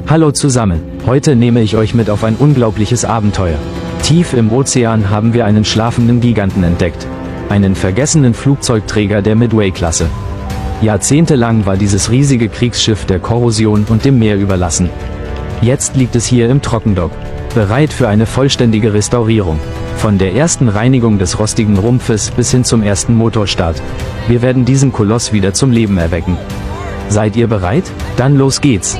Hallo zusammen, heute nehme ich euch mit auf ein unglaubliches Abenteuer. Tief im Ozean haben wir einen schlafenden Giganten entdeckt. Einen vergessenen Flugzeugträger der Midway-Klasse. Jahrzehntelang war dieses riesige Kriegsschiff der Korrosion und dem Meer überlassen. Jetzt liegt es hier im Trockendock, bereit für eine vollständige Restaurierung. Von der ersten Reinigung des rostigen Rumpfes bis hin zum ersten Motorstart. Wir werden diesen Koloss wieder zum Leben erwecken. Seid ihr bereit? Dann los geht's!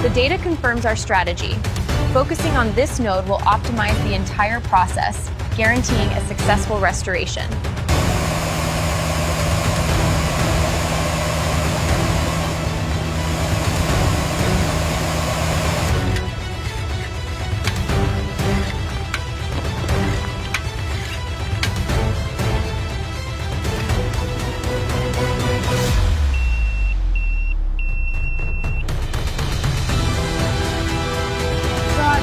The data confirms our strategy. Focusing on this node will optimize the entire process, guaranteeing a successful restoration.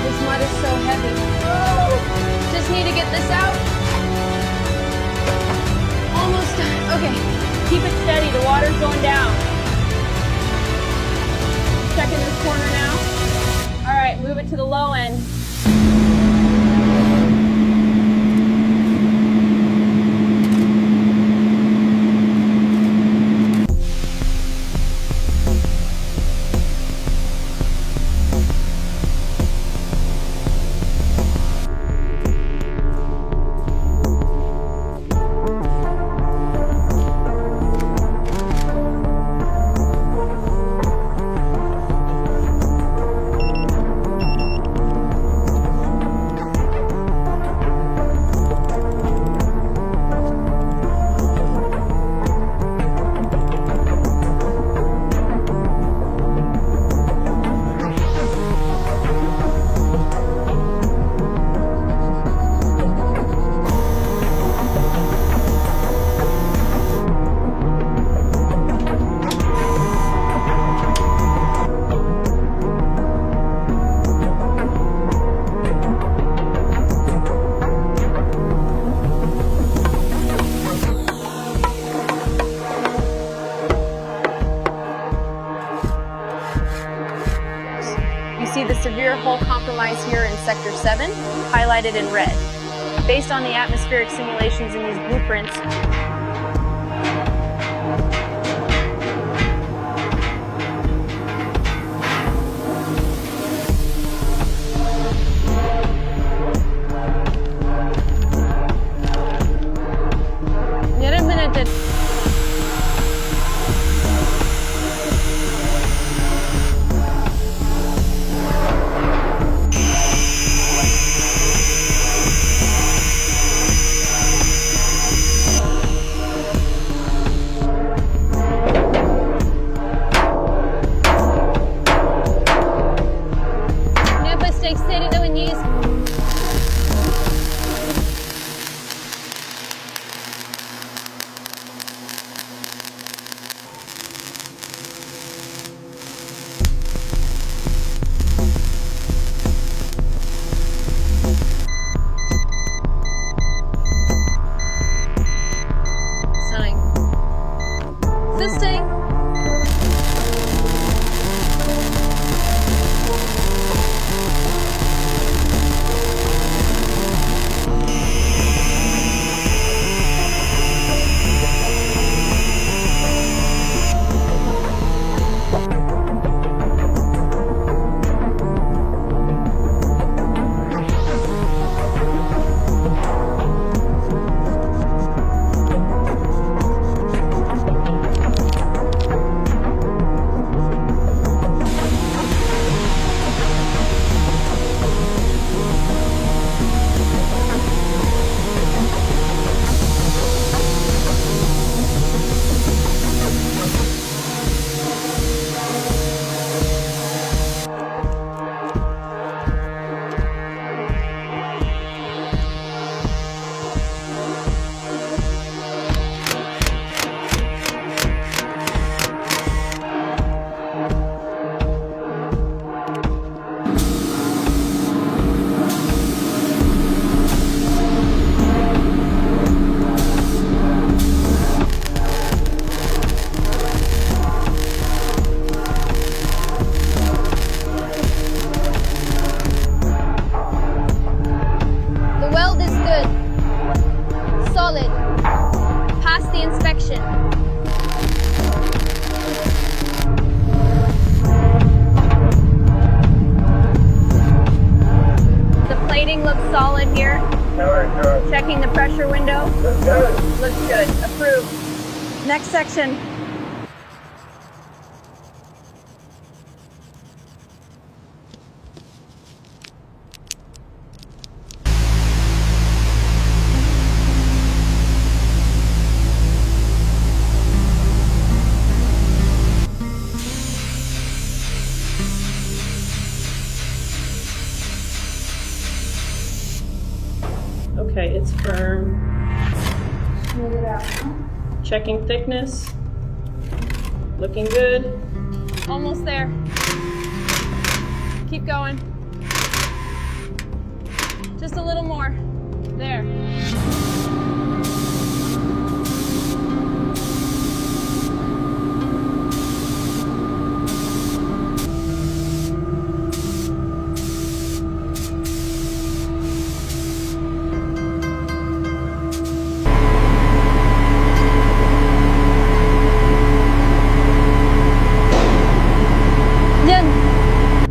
This mud is so heavy. Oh, just need to get this out. Almost done. Okay, keep it steady. The water's going down. Checking this corner now. All right, move it to the low end. See the severe hull compromise here in Sector 7, highlighted in red. Based on the atmospheric simulations in these blueprints, Reading looks solid here. Checking the pressure window. Looks good. Approved. Next section. Okay, it's firm. Smooth it out. Checking thickness. Looking good. Almost there. Keep going. Just a little more. There.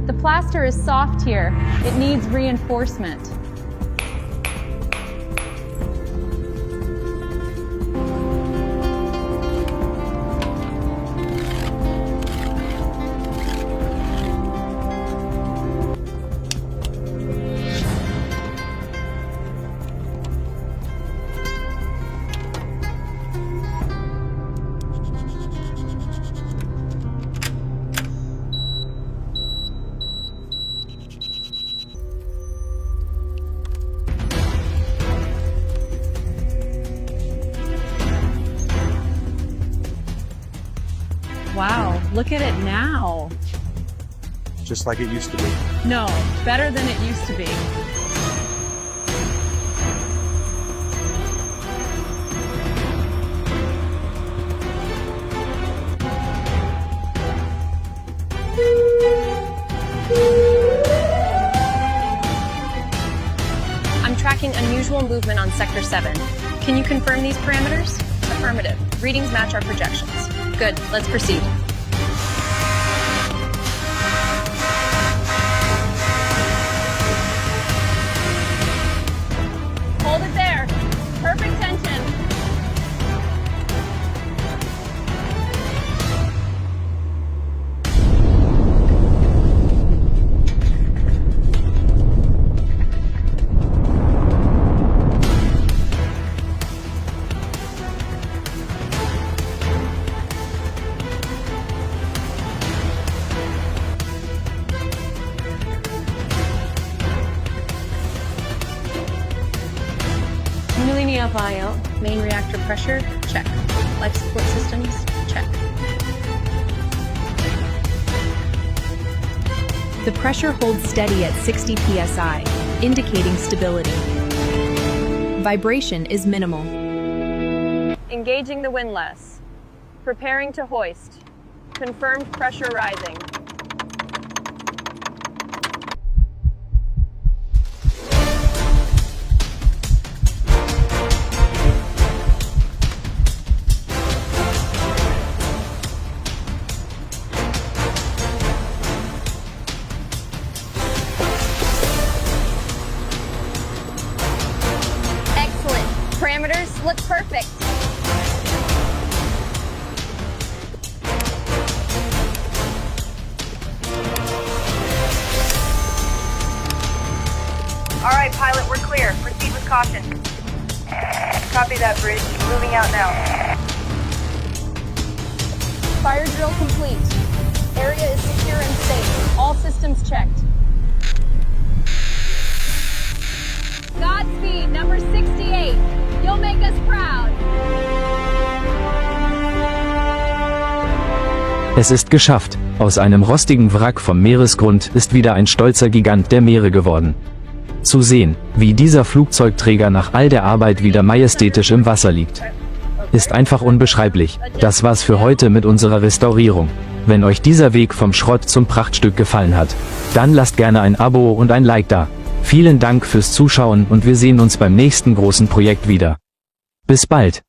The plaster is soft here. It needs reinforcement. Wow, look at it now. Just like it used to be. No, better than it used to be. I'm tracking unusual movement on Sector 7. Can you confirm these parameters? Affirmative. Readings match our projections. Good, let's proceed. Hold it there. Perfect tension. Main reactor pressure, check. Life support systems, check. The pressure holds steady at 60 psi, indicating stability. Vibration is minimal. Engaging the windlass. Preparing to hoist. Confirmed pressure rising. Parameters look perfect. All right, pilot, we're clear. Proceed with caution. Copy that, bridge. Moving out now. Fire drill complete. Area is secure and safe. All systems checked. Godspeed, number 68. You'll make us proud. Es ist geschafft. Aus einem rostigen Wrack vom Meeresgrund ist wieder ein stolzer Gigant der Meere geworden. Zu sehen, wie dieser Flugzeugträger nach all der Arbeit wieder majestätisch im Wasser liegt, ist einfach unbeschreiblich. Das war's für heute mit unserer Restaurierung. Wenn euch dieser Weg vom Schrott zum Prachtstück gefallen hat, dann lasst gerne ein Abo und ein Like da. Vielen Dank fürs Zuschauen und wir sehen uns beim nächsten großen Projekt wieder. Bis bald!